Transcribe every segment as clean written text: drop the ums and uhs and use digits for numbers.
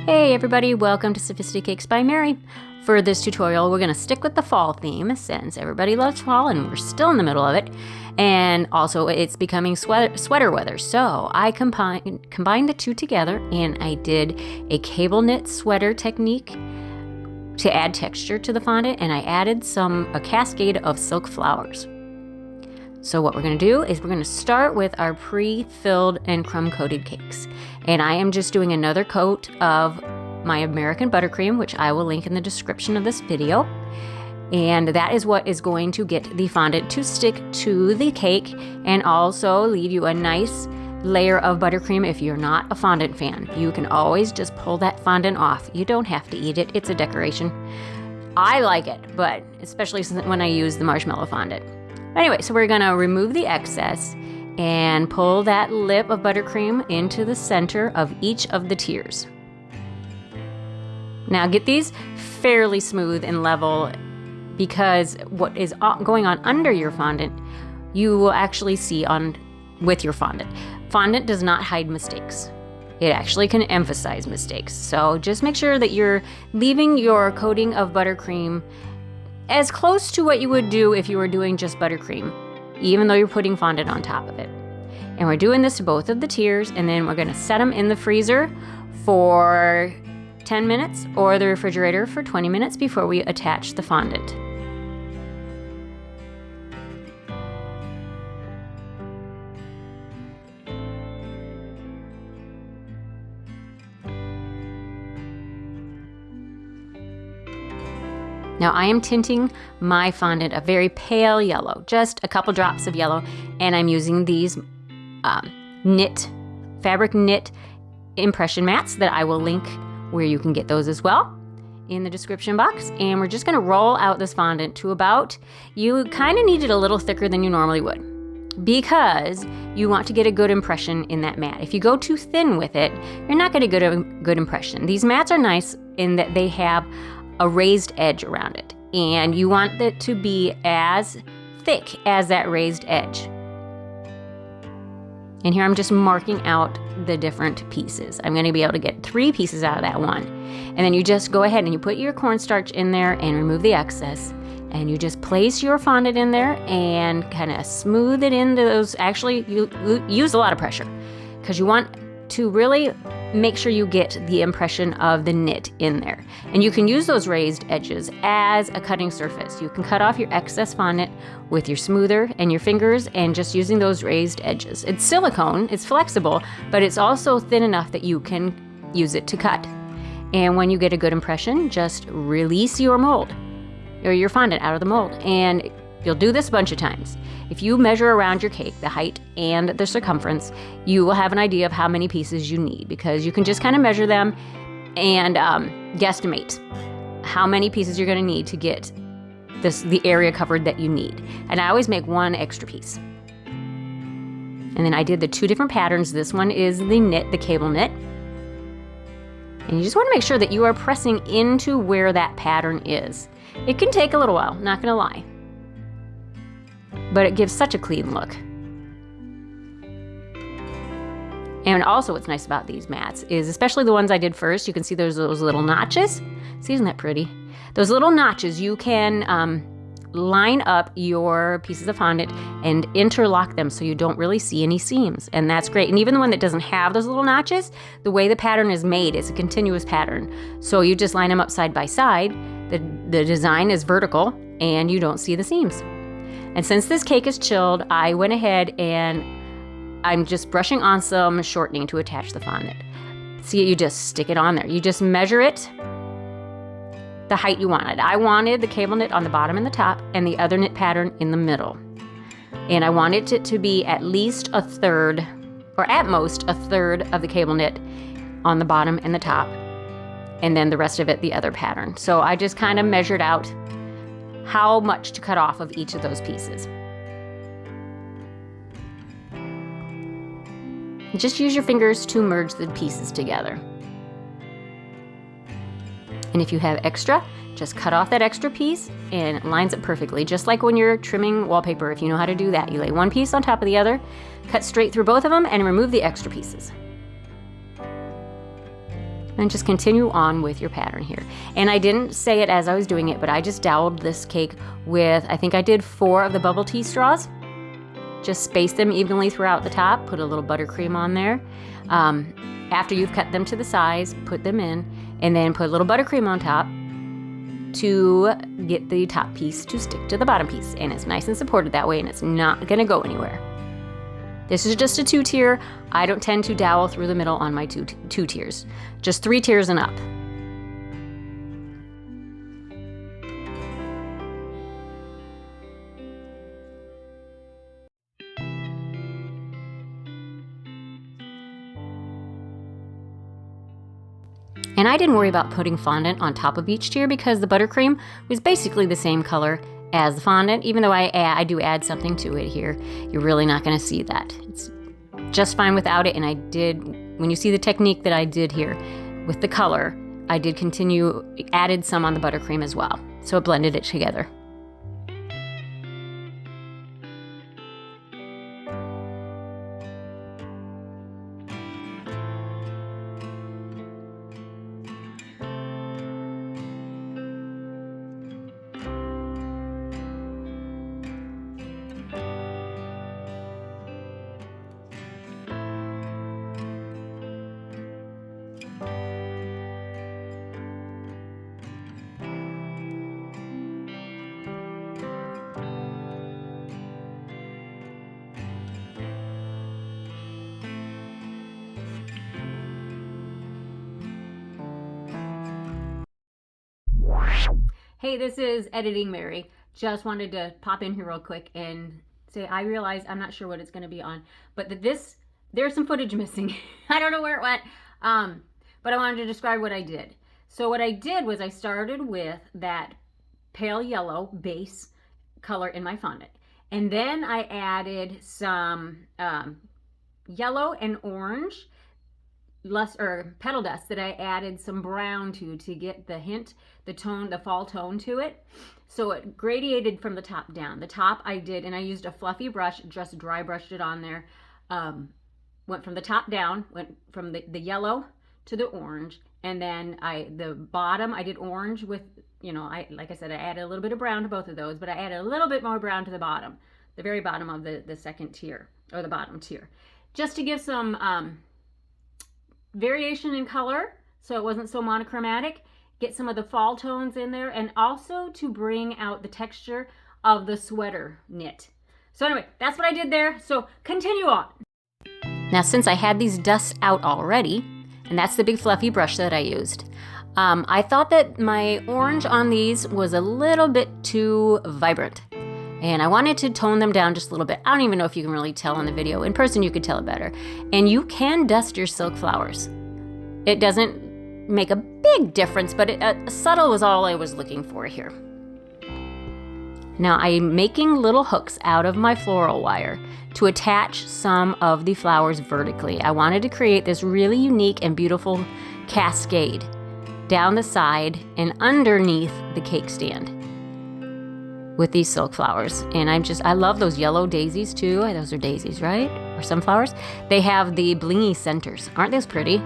Hey everybody, welcome to Sophisticated Cakes by Mary. For this tutorial, we're going to stick with the fall theme since everybody loves fall and we're still in the middle of it. And also it's becoming sweater weather. So I combined the two together and I did a cable knit sweater technique to add texture to the fondant, and I added a cascade of silk flowers. So what we're going to do is we're going to start with our pre-filled and crumb-coated cakes. And I am just doing another coat of my American buttercream, which I will link in the description of this video. And that is what is going to get the fondant to stick to the cake and also leave you a nice layer of buttercream if you're not a fondant fan. You can always just pull that fondant off. You don't have to eat it. It's a decoration. I like it, but especially when I use the marshmallow fondant. Anyway, so we're gonna remove the excess and pull that lip of buttercream into the center of each of the tiers. Now get these fairly smooth and level, because what is going on under your fondant, you will actually see with your fondant. Fondant does not hide mistakes. It actually can emphasize mistakes. So just make sure that you're leaving your coating of buttercream as close to what you would do if you were doing just buttercream, even though you're putting fondant on top of it. And we're doing this to both of the tiers, and then we're gonna set them in the freezer for 10 minutes or the refrigerator for 20 minutes before we attach the fondant. Now I am tinting my fondant a very pale yellow, just a couple drops of yellow, and I'm using these fabric knit impression mats that I will link where you can get those as well in the description box. And we're just gonna roll out this fondant to about, you kind of need it a little thicker than you normally would, because you want to get a good impression in that mat. If you go too thin with it, you're not gonna get a good impression. These mats are nice in that they have a raised edge around it, and you want it to be as thick as that raised edge. And here I'm just marking out the different pieces. I'm going to be able to get 3 pieces out of that one. And then you just go ahead and you put your cornstarch in there and remove the excess, and you just place your fondant in there and kind of smooth it into those. Actually, you use a lot of pressure because you want to really make sure you get the impression of the knit in there. And you can use those raised edges as a cutting surface. You can cut off your excess fondant with your smoother and your fingers and just using those raised edges. It's silicone, it's flexible, but it's also thin enough that you can use it to cut. And when you get a good impression, just release your mold or your fondant out of the mold. And you'll do this a bunch of times. If you measure around your cake, the height and the circumference, you will have an idea of how many pieces you need, because you can just kind of measure them and guesstimate how many pieces you're going to need to get the area covered that you need. And I always make 1 extra piece. And then I did the 2 different patterns. This one is the cable knit. And you just want to make sure that you are pressing into where that pattern is. It can take a little while, not going to lie, but it gives such a clean look. And also what's nice about these mats is, especially the ones I did first, you can see there's those little notches. See, isn't that pretty? Those little notches, you can line up your pieces of fondant and interlock them so you don't really see any seams. And that's great. And even the one that doesn't have those little notches, the way the pattern is made, it's a continuous pattern. So you just line them up side by side. The design is vertical and you don't see the seams. And since this cake is chilled, I went ahead and I'm just brushing on some shortening to attach the fondant. See, you just stick it on there. You just measure it the height you wanted. I wanted the cable knit on the bottom and the top and the other knit pattern in the middle. And I wanted it to be at least 1/3 or at most 1/3 of the cable knit on the bottom and the top, and then the rest of it the other pattern. So I just kind of measured out how much to cut off of each of those pieces. Just use your fingers to merge the pieces together. And if you have extra, just cut off that extra piece and it lines up perfectly, just like when you're trimming wallpaper. If you know how to do that, you lay one piece on top of the other, cut straight through both of them, and remove the extra pieces. And just continue on with your pattern here. And I didn't say it as I was doing it, but I just doweled this cake with, I think I did 4 of the bubble tea straws. Just space them evenly throughout the top, put a little buttercream on there. After you've cut them to the size, put them in, and then put a little buttercream on top to get the top piece to stick to the bottom piece. And it's nice and supported that way, and it's not gonna go anywhere. This is just a 2-tier. I don't tend to dowel through the middle on my two tiers. Just 3 tiers and up. And I didn't worry about putting fondant on top of each tier because the buttercream was basically the same color as the fondant. Even though I do add something to it here, you're really not going to see that. It's just fine without it. And I did, when you see the technique that I did here with the color, I did added some on the buttercream as well. So it blended it together. Hey, this is Editing Mary. Just wanted to pop in here real quick and say I realize I'm not sure what it's going to be on, but there's some footage missing. I don't know where it went, but I wanted to describe what I did. So what I did was I started with that pale yellow base color in my fondant, and then I added some yellow and orange petal dust that I added some brown to get the hint, the tone, the fall tone to it. So it gradiated from the top down. The top I did, and I used a fluffy brush, just dry brushed it on there. Went from the top down, went from the yellow to the orange, and then the bottom I did orange with, like I said, I added a little bit of brown to both of those, but I added a little bit more brown to the bottom, the very bottom of the second tier, or the bottom tier, just to give some variation in color so it wasn't so monochromatic, get some of the fall tones in there, and also to bring out the texture of the sweater knit. So anyway, that's what I did there. So continue on. Now, since I had these dusts out already, and that's the big fluffy brush that I used, I thought that my orange on these was a little bit too vibrant, and I wanted to tone them down just a little bit. I don't even know if you can really tell on the video. In person, you could tell it better. And you can dust your silk flowers. It doesn't make a big difference, but subtle was all I was looking for here. Now I'm making little hooks out of my floral wire to attach some of the flowers vertically. I wanted to create this really unique and beautiful cascade down the side and underneath the cake stand with these silk flowers. And I love those yellow daisies too. Those are daisies, right? Or sunflowers. They have the blingy centers. Aren't those pretty?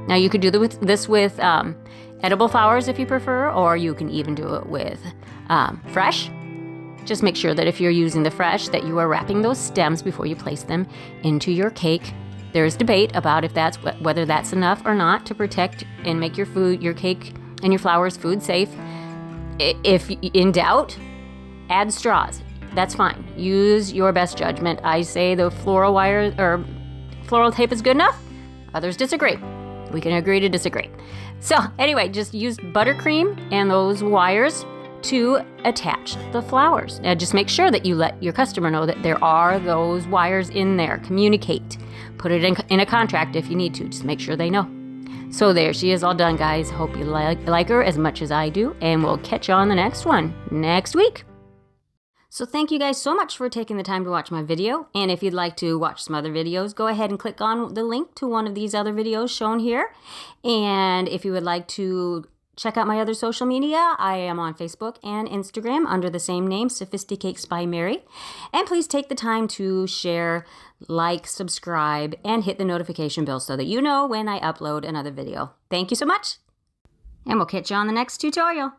Now you could do this with edible flowers if you prefer, or you can even do it with fresh. Just make sure that if you're using the fresh, that you are wrapping those stems before you place them into your cake. There's debate about whether that's enough or not to protect and make your cake and your flowers food safe. If in doubt, add straws. That's fine. Use your best judgment. I say the floral wire or floral tape is good enough. Others disagree. We can agree to disagree. So anyway, just use buttercream and those wires to attach the flowers. Now just make sure that you let your customer know that there are those wires in there. Communicate. Put it in a contract if you need to. Just make sure they know. So there she is, all done, guys. Hope you like her as much as I do, and we'll catch you on the next one next week. So thank you guys so much for taking the time to watch my video. And if you'd like to watch some other videos, go ahead and click on the link to one of these other videos shown here. And if you would like to check out my other social media. I am on Facebook and Instagram under the same name, Sophisticakes by Mary. And please take the time to share, like, subscribe, and hit the notification bell so that you know when I upload another video. Thank you so much, and we'll catch you on the next tutorial.